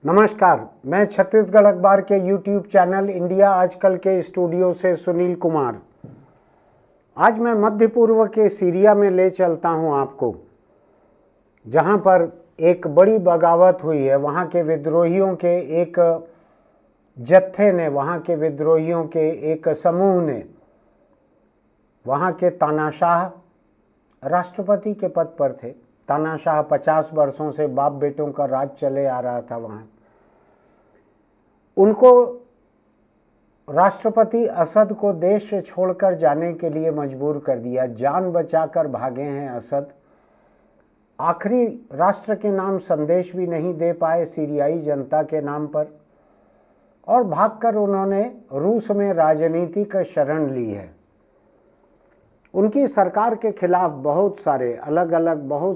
नमस्कार, मैं छत्तीसगढ़ अखबार के YouTube चैनल इंडिया आजकल के स्टूडियो से सुनील कुमार। आज मैं मध्य पूर्व के सीरिया में ले चलता हूं आपको, जहां पर एक बड़ी बगावत हुई है। वहां के विद्रोहियों के एक जत्थे ने, वहां के विद्रोहियों के एक समूह ने, वहां के तानाशाह राष्ट्रपति के पद पर थे। तानाशाह 50 वर्षों से बाप बेटों का राज चले आ रहा था वहां। उनको राष्ट्रपति असद को देश से छोड़कर जाने के लिए मजबूर कर दिया। जान बचाकर भागे हैं असद। आखिरी राष्ट्र के नाम संदेश भी नहीं दे पाए सीरियाई जनता के नाम पर, और भागकर उन्होंने रूस में राजनीतिक शरण ली है। उनकी सरकार के खिलाफ बहुत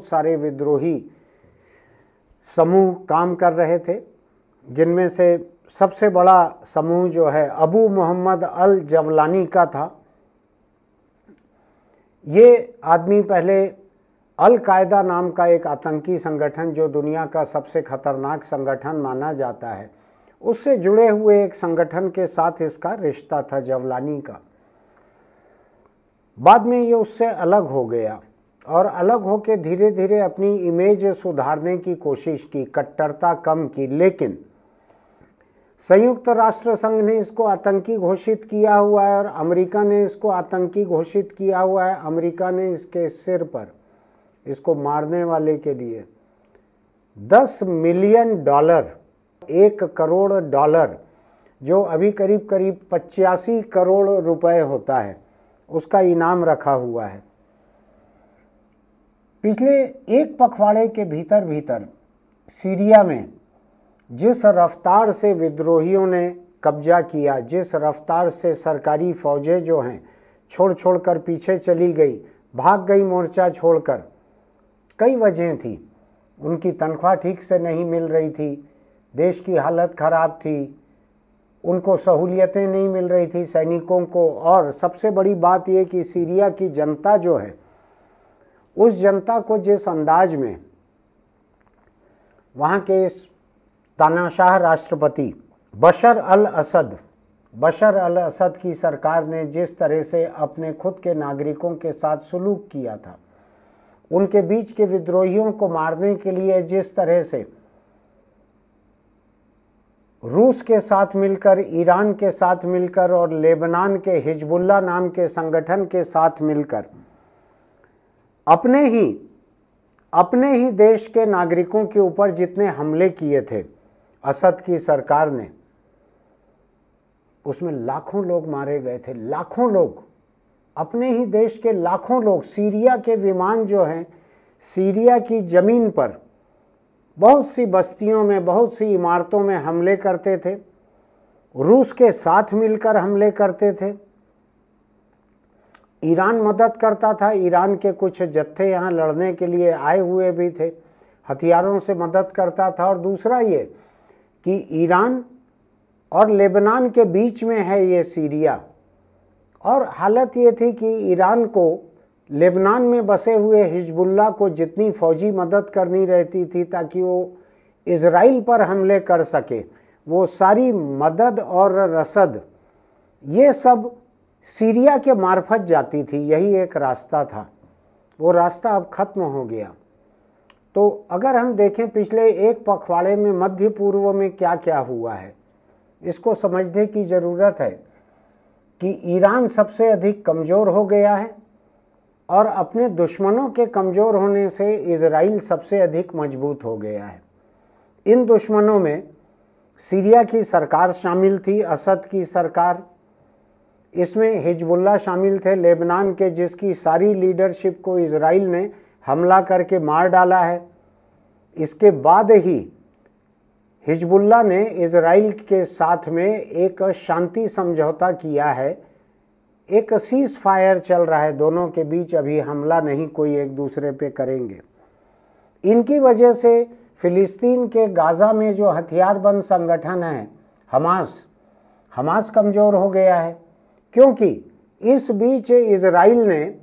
सारे विद्रोही समूह काम कर रहे थे, जिनमें से सबसे बड़ा समूह जो है अबू मोहम्मद अल जवलानी का था। ये आदमी पहले अल कायदा नाम का एक आतंकी संगठन, जो दुनिया का सबसे खतरनाक संगठन माना जाता है, उससे जुड़े हुए एक संगठन के साथ इसका रिश्ता था जवलानी का। बाद में ये उससे अलग हो गया और अलग होकर धीरे धीरे अपनी इमेज सुधारने की कोशिश की, कट्टरता कम की। लेकिन संयुक्त राष्ट्र संघ ने इसको आतंकी घोषित किया हुआ है और अमेरिका ने इसको आतंकी घोषित किया हुआ है। अमेरिका ने इसके सिर पर, इसको मारने वाले के लिए $10 मिलियन, $1 करोड़, जो अभी करीब 85 करोड़ रुपए होता है, उसका इनाम रखा हुआ है। पिछले एक पखवाड़े के भीतर सीरिया में जिस रफ्तार से विद्रोहियों ने कब्जा किया, जिस रफ्तार से सरकारी फौजें जो हैं छोड़ कर पीछे चली गई, भाग गई मोर्चा छोड़कर, कई वजह थी। उनकी तनख्वाह ठीक से नहीं मिल रही थी, देश की हालत खराब थी, उनको सहूलियतें नहीं मिल रही थी सैनिकों को, और सबसे बड़ी बात यह कि सीरिया की जनता जो है, उस जनता को जिस अंदाज में वहाँ के इस तानाशाह राष्ट्रपति बशर अल असद की सरकार ने जिस तरह से अपने खुद के नागरिकों के साथ सलूक किया था, उनके बीच के विद्रोहियों को मारने के लिए जिस तरह से रूस के साथ मिलकर, ईरान के साथ मिलकर और लेबनान के हिजबुल्लाह नाम के संगठन के साथ मिलकर अपने ही देश के नागरिकों के ऊपर जितने हमले किए थे असद की सरकार ने, उसमें लाखों लोग मारे गए थे। लाखों लोग, अपने ही देश के लाखों लोग। सीरिया के विमान जो हैं, सीरिया की जमीन पर बहुत सी बस्तियों में, बहुत सी इमारतों में हमले करते थे, रूस के साथ मिलकर हमले करते थे। ईरान मदद करता था, ईरान के कुछ जत्थे यहाँ लड़ने के लिए आए हुए भी थे, हथियारों से मदद करता था। और दूसरा ये कि ईरान और लेबनान के बीच में है ये सीरिया, और हालत ये थी कि ईरान को लेबनान में बसे हुए हिजबुल्लाह को जितनी फौजी मदद करनी रहती थी ताकि वो इजराइल पर हमले कर सके, वो सारी मदद और रसद ये सब सीरिया के मार्फत जाती थी। यही एक रास्ता था, वो रास्ता अब खत्म हो गया। तो अगर हम देखें पिछले एक पखवाड़े में मध्य पूर्व में क्या क्या हुआ है, इसको समझने की ज़रूरत है कि ईरान सबसे अधिक कमज़ोर हो गया है और अपने दुश्मनों के कमज़ोर होने से इजराइल सबसे अधिक मजबूत हो गया है। इन दुश्मनों में सीरिया की सरकार शामिल थी, असद की सरकार, इसमें हिजबुल्लाह शामिल थे लेबनान के, जिसकी सारी लीडरशिप को इजराइल ने हमला करके मार डाला है। इसके बाद ही हिजबुल्लाह ने इजराइल के साथ में एक शांति समझौता किया है, एक सीज फायर चल रहा है दोनों के बीच, अभी हमला नहीं कोई एक दूसरे पे करेंगे। इनकी वजह से फिलिस्तीन के गाज़ा में जो हथियारबंद संगठन है हमास कमज़ोर हो गया है, क्योंकि इस बीच इजराइल ने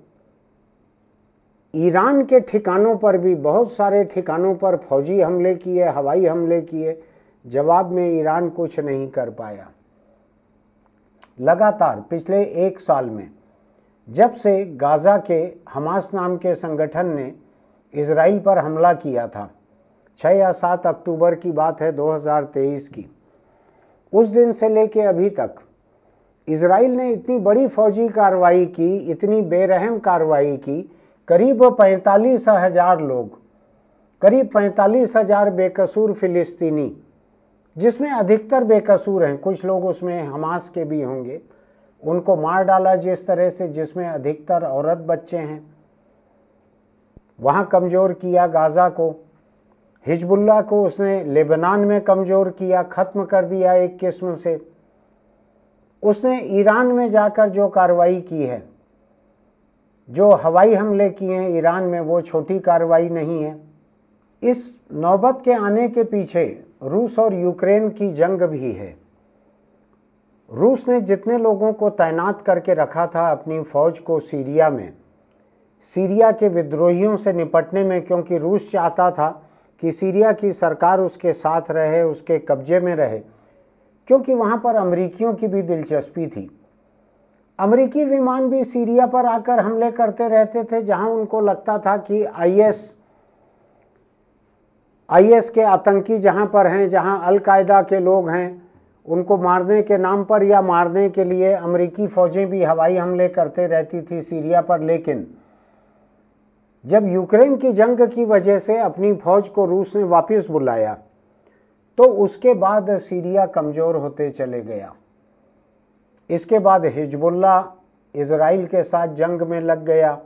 ईरान के ठिकानों पर भी, बहुत सारे ठिकानों पर फौजी हमले किए, हवाई हमले किए, जवाब में ईरान कुछ नहीं कर पाया। लगातार पिछले एक साल में जब से गाज़ा के हमास नाम के संगठन ने इजराइल पर हमला किया था, 6 या 7 अक्टूबर की बात है 2023 की, उस दिन से लेके अभी तक इजराइल ने इतनी बड़ी फौजी कार्रवाई की, इतनी बेरहम कार्रवाई की। करीब 45,000 लोग, करीब 45,000 बेकसूर फिलिस्तीनी, जिसमें अधिकतर बेकसूर हैं, कुछ लोग उसमें हमास के भी होंगे, उनको मार डाला जिस तरह से, जिसमें अधिकतर औरत बच्चे हैं। वहाँ कमज़ोर किया गाज़ा को, हिजबुल्लाह को उसने लेबनान में कमज़ोर किया, ख़त्म कर दिया एक किस्म से। उसने ईरान में जाकर जो कार्रवाई की है, जो हवाई हमले किए हैं ईरान में, वो छोटी कार्रवाई नहीं है। इस नौबत के आने के पीछे रूस और यूक्रेन की जंग भी है। रूस ने जितने लोगों को तैनात करके रखा था अपनी फ़ौज को सीरिया में, सीरिया के विद्रोहियों से निपटने में, क्योंकि रूस चाहता था कि सीरिया की सरकार उसके साथ रहे, उसके कब्जे में रहे, क्योंकि वहाँ पर अमेरिकियों की भी दिलचस्पी थी। अमेरिकी विमान भी सीरिया पर आकर हमले करते रहते थे, जहाँ उनको लगता था कि आईएस के आतंकी जहाँ पर हैं, जहाँ अल-कायदा के लोग हैं, उनको मारने के नाम पर या मारने के लिए अमेरिकी फ़ौजें भी हवाई हमले करते रहती थी सीरिया पर। लेकिन जब यूक्रेन की जंग की वजह से अपनी फ़ौज को रूस ने वापस बुलाया, तो उसके बाद सीरिया कमज़ोर होते चले गया। इसके बाद हिजबुल्लाह इजराइल के साथ जंग में लग गया।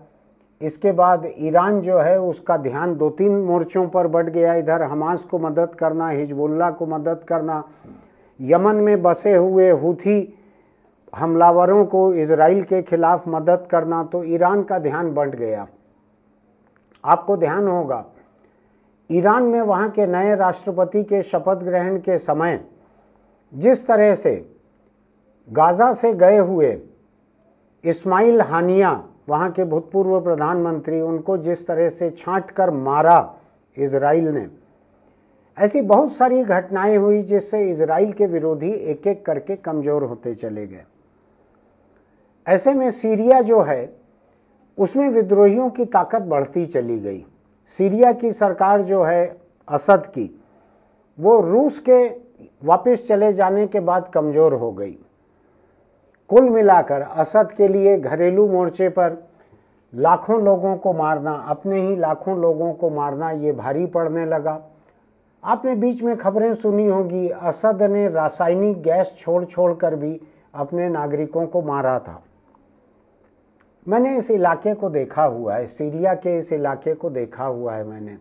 इसके बाद ईरान जो है उसका ध्यान 2-3 मोर्चों पर बढ़ गया। इधर हमास को मदद करना, हिजबुल्लाह को मदद करना, यमन में बसे हुए हूथी हमलावरों को इजराइल के खिलाफ मदद करना, तो ईरान का ध्यान बढ़ गया। आपको ध्यान होगा ईरान में वहाँ के नए राष्ट्रपति के शपथ ग्रहण के समय जिस तरह से गाज़ा से गए हुए इस्माइल हानिया, वहाँ के भूतपूर्व प्रधानमंत्री, उनको जिस तरह से छांट कर मारा इजराइल ने, ऐसी बहुत सारी घटनाएं हुई जिससे इजराइल के विरोधी एक एक करके कमज़ोर होते चले गए। ऐसे में सीरिया जो है उसमें विद्रोहियों की ताकत बढ़ती चली गई। सीरिया की सरकार जो है असद की, वो रूस के वापस चले जाने के बाद कमज़ोर हो गई। कुल मिलाकर असद के लिए घरेलू मोर्चे पर लाखों लोगों को मारना, अपने ही लाखों लोगों को मारना, ये भारी पड़ने लगा। आपने बीच में खबरें सुनी होगी, असद ने रासायनिक गैस छोड़ छोड़ कर भी अपने नागरिकों को मारा था। मैंने इस इलाके को देखा हुआ है, सीरिया के इस इलाके को देखा हुआ है मैंने।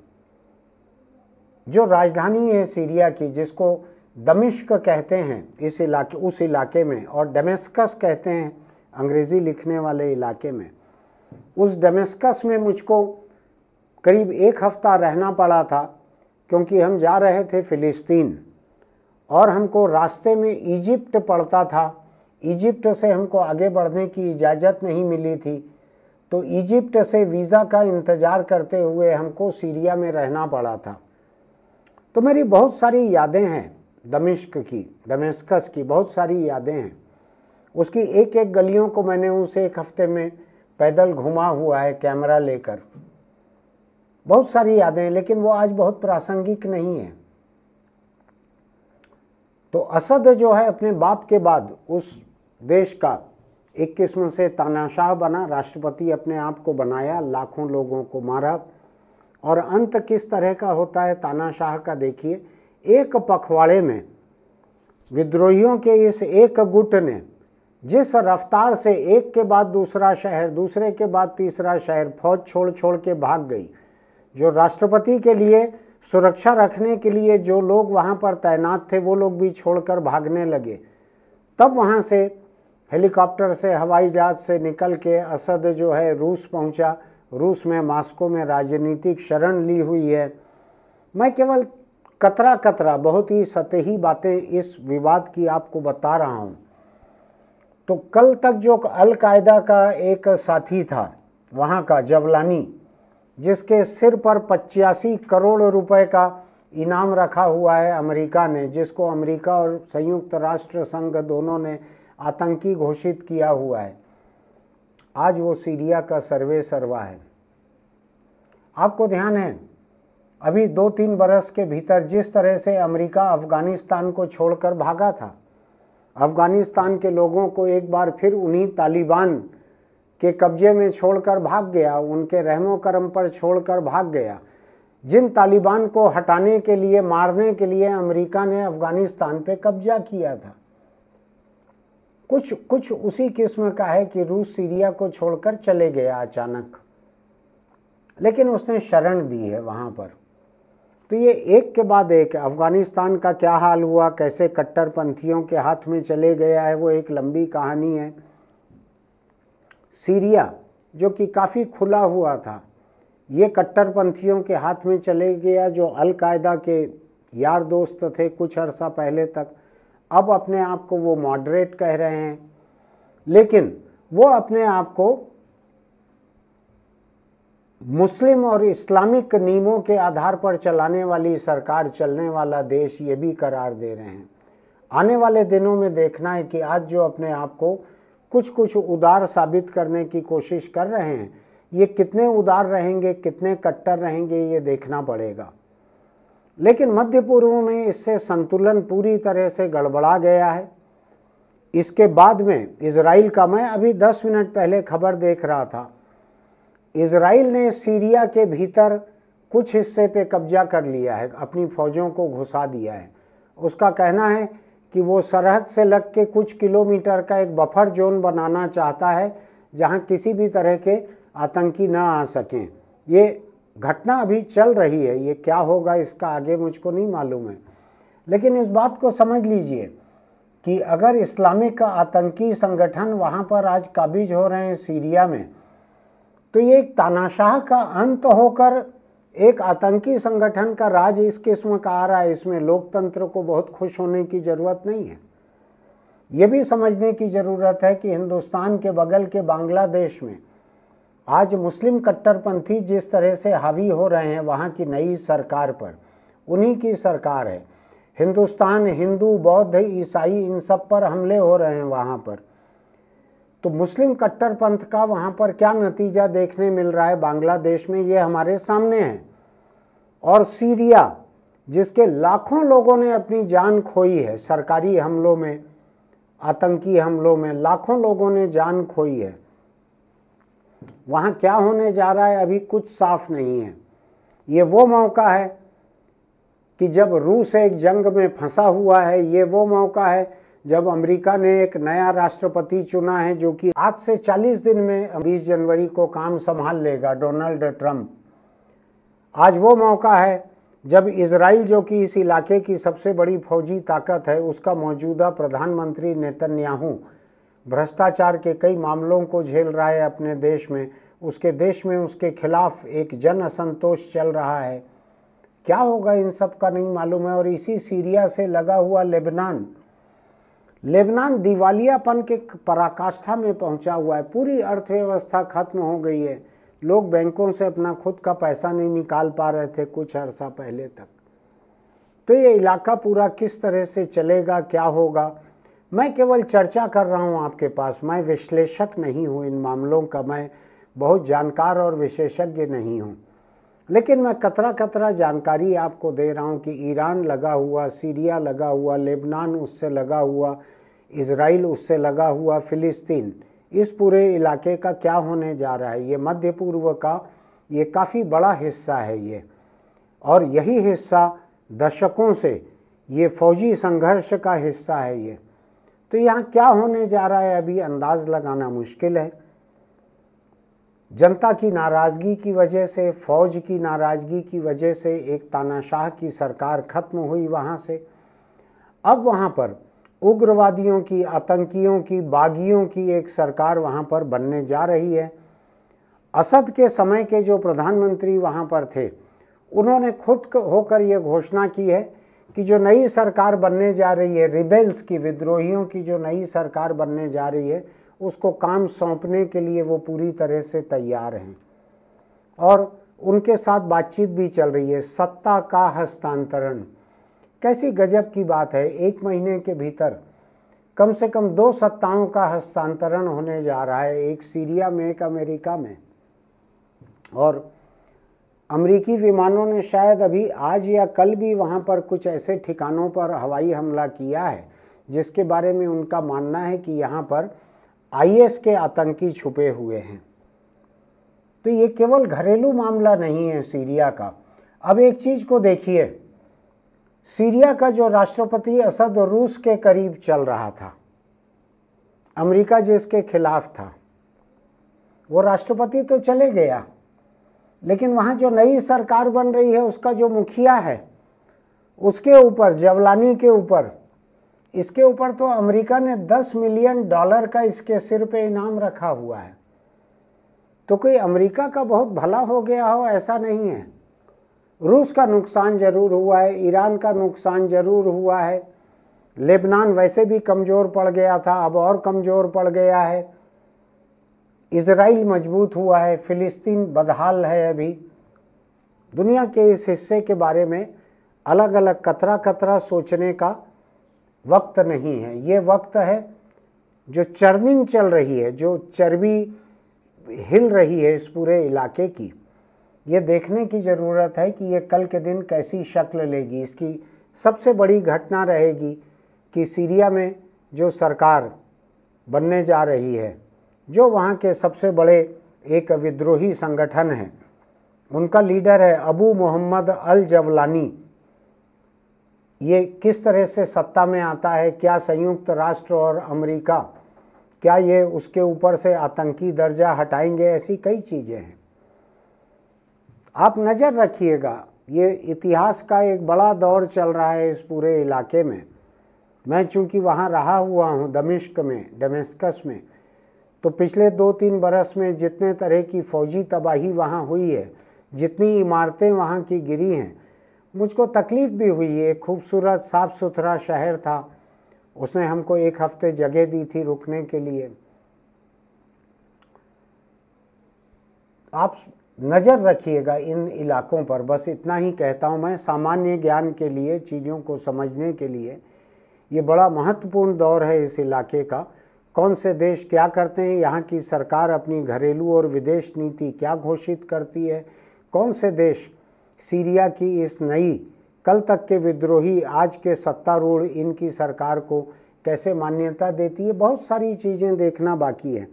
जो राजधानी है सीरिया की, जिसको दमिश्क कहते हैं इस इलाके, उस इलाके में, और दमिश्कस कहते हैं अंग्रेज़ी लिखने वाले इलाके में, उस दमिश्कस में मुझको करीब 1 हफ्ता रहना पड़ा था, क्योंकि हम जा रहे थे फ़िलिस्तीन और हमको रास्ते में इजिप्ट पड़ता था। इजिप्ट से हमको आगे बढ़ने की इजाज़त नहीं मिली थी, तो इजिप्ट से वीज़ा का इंतज़ार करते हुए हमको सीरिया में रहना पड़ा था। तो मेरी बहुत सारी यादें हैं दमिश्क की, दमिश्कस की बहुत सारी यादें हैं। उसकी एक एक गलियों को मैंने उस 1 हफ्ते में पैदल घुमा हुआ है कैमरा लेकर। बहुत सारी यादें, लेकिन वो आज बहुत प्रासंगिक नहीं है। तो असद जो है अपने बाप के बाद उस देश का एक किस्म से तानाशाह बना, राष्ट्रपति अपने आप को बनाया, लाखों लोगों को मारा, और अंत किस तरह का होता है तानाशाह का देखिए। एक पखवाड़े में विद्रोहियों के इस एक गुट ने जिस रफ्तार से एक के बाद दूसरा शहर, दूसरे के बाद तीसरा शहर फौज छोड़ छोड़ के भाग गई, जो राष्ट्रपति के लिए सुरक्षा रखने के लिए जो लोग वहाँ पर तैनात थे वो लोग भी छोड़कर भागने लगे। तब वहाँ से हेलीकॉप्टर से, हवाई जहाज़ से निकल के असद जो है रूस पहुँचा। रूस में मॉस्को में राजनीतिक शरण ली हुई है। मैं केवल कतरा कतरा बहुत ही सतही बातें इस विवाद की आपको बता रहा हूँ। तो कल तक जो अल-कायदा का एक साथी था वहाँ का जवलानी, जिसके सिर पर 85 करोड़ रुपए का इनाम रखा हुआ है अमेरिका ने, जिसको अमेरिका और संयुक्त राष्ट्र संघ दोनों ने आतंकी घोषित किया हुआ है। आज वो सीरिया का सर्वे सर्वा है। आपको ध्यान है अभी 2-3 बरस के भीतर जिस तरह से अमेरिका अफगानिस्तान को छोड़कर भागा था, अफगानिस्तान के लोगों को एक बार फिर उन्हीं तालिबान के कब्जे में छोड़कर भाग गया, उनके रहमो करम पर छोड़कर भाग गया। जिन तालिबान को हटाने के लिए, मारने के लिए अमेरिका ने अफगानिस्तान पे कब्जा किया था, कुछ उसी किस्म का है कि रूस सीरिया को छोड़कर चले गया अचानक, लेकिन उसने शरण दी है वहाँ पर। तो ये एक के बाद एक अफगानिस्तान का क्या हाल हुआ, कैसे कट्टरपंथियों के हाथ में चले गया है, वो एक लंबी कहानी है। सीरिया जो कि काफ़ी खुला हुआ था, ये कट्टरपंथियों के हाथ में चले गया, जो अल कायदा के यार दोस्त थे कुछ अर्सा पहले तक। अब अपने आप को वो मॉडरेट कह रहे हैं, लेकिन वो अपने आप को मुस्लिम और इस्लामिक नियमों के आधार पर चलाने वाली सरकार, चलने वाला देश, ये भी करार दे रहे हैं। आने वाले दिनों में देखना है कि आज जो अपने आप को कुछ उदार साबित करने की कोशिश कर रहे हैं, ये कितने उदार रहेंगे, कितने कट्टर रहेंगे, ये देखना पड़ेगा। लेकिन मध्य पूर्व में इससे संतुलन पूरी तरह से गड़बड़ा गया है। इसके बाद में इजराइल का, मैं अभी 10 मिनट पहले खबर देख रहा था, इजराइल ने सीरिया के भीतर कुछ हिस्से पे कब्जा कर लिया है, अपनी फौजों को घुसा दिया है। उसका कहना है कि वो सरहद से लग के कुछ किलोमीटर का एक बफर जोन बनाना चाहता है, जहां किसी भी तरह के आतंकी ना आ सकें। ये घटना अभी चल रही है, ये क्या होगा इसका आगे मुझको नहीं मालूम है। लेकिन इस बात को समझ लीजिए कि अगर इस्लामिक आतंकी संगठन वहाँ पर आज काबिज हो रहे हैं सीरिया में, तो ये एक तानाशाह का अंत होकर एक आतंकी संगठन का राज इस किस्म का आ रहा है। इसमें लोकतंत्र को बहुत खुश होने की ज़रूरत नहीं है। ये भी समझने की ज़रूरत है कि हिंदुस्तान के बगल के बांग्लादेश में आज मुस्लिम कट्टरपंथी जिस तरह से हावी हो रहे हैं वहाँ की नई सरकार पर, उन्हीं की सरकार है। हिंदुस्तान हिंदू, बौद्ध, ईसाई, इन सब पर हमले हो रहे हैं वहाँ पर। तो मुस्लिम कट्टरपंथ का वहाँ पर क्या नतीजा देखने मिल रहा है बांग्लादेश में, ये हमारे सामने है। और सीरिया, जिसके लाखों लोगों ने अपनी जान खोई है सरकारी हमलों में, आतंकी हमलों में लाखों लोगों ने जान खोई है, वहाँ क्या होने जा रहा है अभी कुछ साफ नहीं है। ये वो मौका है कि जब रूस एक जंग में फंसा हुआ है, ये वो मौका है जब अमेरिका ने एक नया राष्ट्रपति चुना है जो कि आज से 40 दिन में 20 जनवरी को काम संभाल लेगा, डोनाल्ड ट्रंप। आज वो मौका है जब इजराइल, जो कि इस इलाके की सबसे बड़ी फौजी ताकत है, उसका मौजूदा प्रधानमंत्री नेतन्याहू भ्रष्टाचार के कई मामलों को झेल रहा है अपने देश में। उसके देश में उसके खिलाफ एक जन असंतोष चल रहा है। क्या होगा इन सब का नहीं मालूम है। और इसी सीरिया से लगा हुआ लेबनान दिवालियापन के पराकाष्ठा में पहुंचा हुआ है। पूरी अर्थव्यवस्था खत्म हो गई है। लोग बैंकों से अपना खुद का पैसा नहीं निकाल पा रहे थे कुछ अर्सा पहले तक। तो ये इलाका पूरा किस तरह से चलेगा, क्या होगा, मैं केवल चर्चा कर रहा हूँ आपके पास। मैं विश्लेषक नहीं हूँ इन मामलों का, मैं बहुत जानकार और विशेषज्ञ नहीं हूँ, लेकिन मैं कतरा जानकारी आपको दे रहा हूँ कि ईरान लगा हुआ, सीरिया लगा हुआ, लेबनान उससे लगा हुआ, इजराइल उससे लगा हुआ, फिलिस्तीन, इस पूरे इलाके का क्या होने जा रहा है। ये मध्य पूर्व का ये काफ़ी बड़ा हिस्सा है ये, और यही हिस्सा दशकों से ये फौजी संघर्ष का हिस्सा है ये। तो यहाँ क्या होने जा रहा है अभी अंदाज लगाना मुश्किल है। जनता की नाराज़गी की वजह से, फौज की नाराज़गी की वजह से एक तानाशाह की सरकार खत्म हुई वहाँ से। अब वहाँ पर उग्रवादियों की, आतंकियों की, बागियों की एक सरकार वहाँ पर बनने जा रही है। असद के समय के जो प्रधानमंत्री वहाँ पर थे, उन्होंने खुद होकर ये घोषणा की है कि जो नई सरकार बनने जा रही है, रिबेल्स की, विद्रोहियों की जो नई सरकार बनने जा रही है, उसको काम सौंपने के लिए वो पूरी तरह से तैयार हैं। और उनके साथ बातचीत भी चल रही है। सत्ता का हस्तांतरण, कैसी गजब की बात है। 1 महीने के भीतर कम से कम 2 सत्ताओं का हस्तांतरण होने जा रहा है, एक सीरिया में, एक अमेरिका में। और अमेरिकी विमानों ने शायद अभी आज या कल भी वहाँ पर कुछ ऐसे ठिकानों पर हवाई हमला किया है जिसके बारे में उनका मानना है कि यहाँ पर IS के आतंकी छुपे हुए हैं। तो ये केवल घरेलू मामला नहीं है सीरिया का। अब एक चीज़ को देखिए, सीरिया का जो राष्ट्रपति असद रूस के करीब चल रहा था, अमेरिका जिसके खिलाफ था, वो राष्ट्रपति तो चले गया, लेकिन वहाँ जो नई सरकार बन रही है उसका जो मुखिया है, उसके ऊपर, जवलानी के ऊपर, इसके ऊपर तो अमेरिका ने $10 मिलियन का इसके सिर पे इनाम रखा हुआ है। तो कोई अमेरिका का बहुत भला हो गया हो ऐसा नहीं है। रूस का नुकसान जरूर हुआ है, ईरान का नुकसान जरूर हुआ है, लेबनान वैसे भी कमज़ोर पड़ गया था, अब और कमज़ोर पड़ गया है, इजराइल मजबूत हुआ है, फिलिस्तीन बदहाल है। अभी दुनिया के इस हिस्से के बारे में अलग अलग कतरा कतरा सोचने का वक्त नहीं है। ये वक्त है जो चर्निंग चल रही है, जो चर्बी हिल रही है इस पूरे इलाके की, ये देखने की ज़रूरत है कि ये कल के दिन कैसी शक्ल लेगी। इसकी सबसे बड़ी घटना रहेगी कि सीरिया में जो सरकार बनने जा रही है, जो वहाँ के सबसे बड़े एक विद्रोही संगठन है, उनका लीडर है अबू मोहम्मद अल जवलानी, ये किस तरह से सत्ता में आता है। क्या संयुक्त राष्ट्र और अमेरिका, क्या ये उसके ऊपर से आतंकी दर्जा हटाएंगे, ऐसी कई चीज़ें हैं। आप नज़र रखिएगा, ये इतिहास का एक बड़ा दौर चल रहा है इस पूरे इलाके में। मैं चूँकि वहाँ रहा हुआ हूँ दमिश्क में, दमिश्कस में, तो पिछले 2-3 बरस में जितने तरह की फ़ौजी तबाही वहाँ हुई है, जितनी इमारतें वहाँ की गिरी हैं, मुझको तकलीफ़ भी हुई है। एक खूबसूरत साफ़ सुथरा शहर था, उसने हमको 1 हफ्ते जगह दी थी रुकने के लिए। आप नज़र रखिएगा इन इलाकों पर, बस इतना ही कहता हूँ मैं, सामान्य ज्ञान के लिए, चीज़ों को समझने के लिए। ये बड़ा महत्वपूर्ण दौर है इस इलाके का। कौन से देश क्या करते हैं, यहाँ की सरकार अपनी घरेलू और विदेश नीति क्या घोषित करती है, कौन से देश सीरिया की इस नई, कल तक के विद्रोही, आज के सत्तारूढ़ इनकी सरकार को कैसे मान्यता देती है। बहुत सारी चीज़ें देखना बाकी है।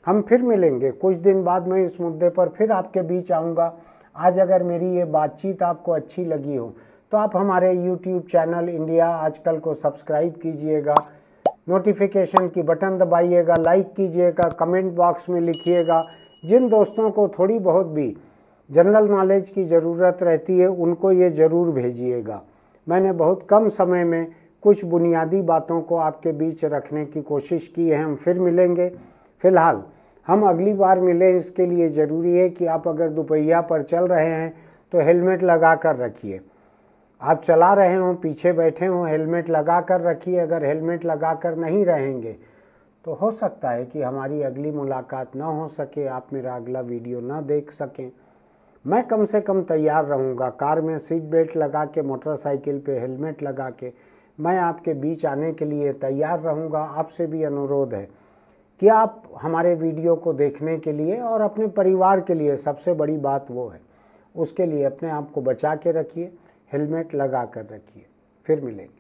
हम फिर मिलेंगे कुछ दिन बाद, मैं इस मुद्दे पर फिर आपके बीच आऊँगा। आज अगर मेरी ये बातचीत आपको अच्छी लगी हो तो आप हमारे YouTube चैनल इंडिया आजकल को सब्सक्राइब कीजिएगा, नोटिफिकेशन की बटन दबाइएगा, लाइक कीजिएगा, कमेंट बॉक्स में लिखिएगा। जिन दोस्तों को थोड़ी बहुत भी जनरल नॉलेज की ज़रूरत रहती है उनको ये ज़रूर भेजिएगा। मैंने बहुत कम समय में कुछ बुनियादी बातों को आपके बीच रखने की कोशिश की है। हम फिर मिलेंगे। फ़िलहाल हम अगली बार मिलें, इसके लिए ज़रूरी है कि आप अगर दोपहिया पर चल रहे हैं तो हेलमेट लगा कर रखिए। आप चला रहे हों, पीछे बैठे हों, हेलमेट लगा कर रखिए। अगर हेलमेट लगा कर नहीं रहेंगे तो हो सकता है कि हमारी अगली मुलाकात ना हो सके, आप मेरा अगला वीडियो ना देख सकें। मैं कम से कम तैयार रहूँगा, कार में सीट बेल्ट लगा के, मोटरसाइकिल पे हेलमेट लगा के मैं आपके बीच आने के लिए तैयार रहूँगा। आपसे भी अनुरोध है कि आप हमारे वीडियो को देखने के लिए और अपने परिवार के लिए, सबसे बड़ी बात वो है, उसके लिए अपने आप को बचा के रखिए, हेलमेट लगा कर रखिए। फिर मिलेंगे।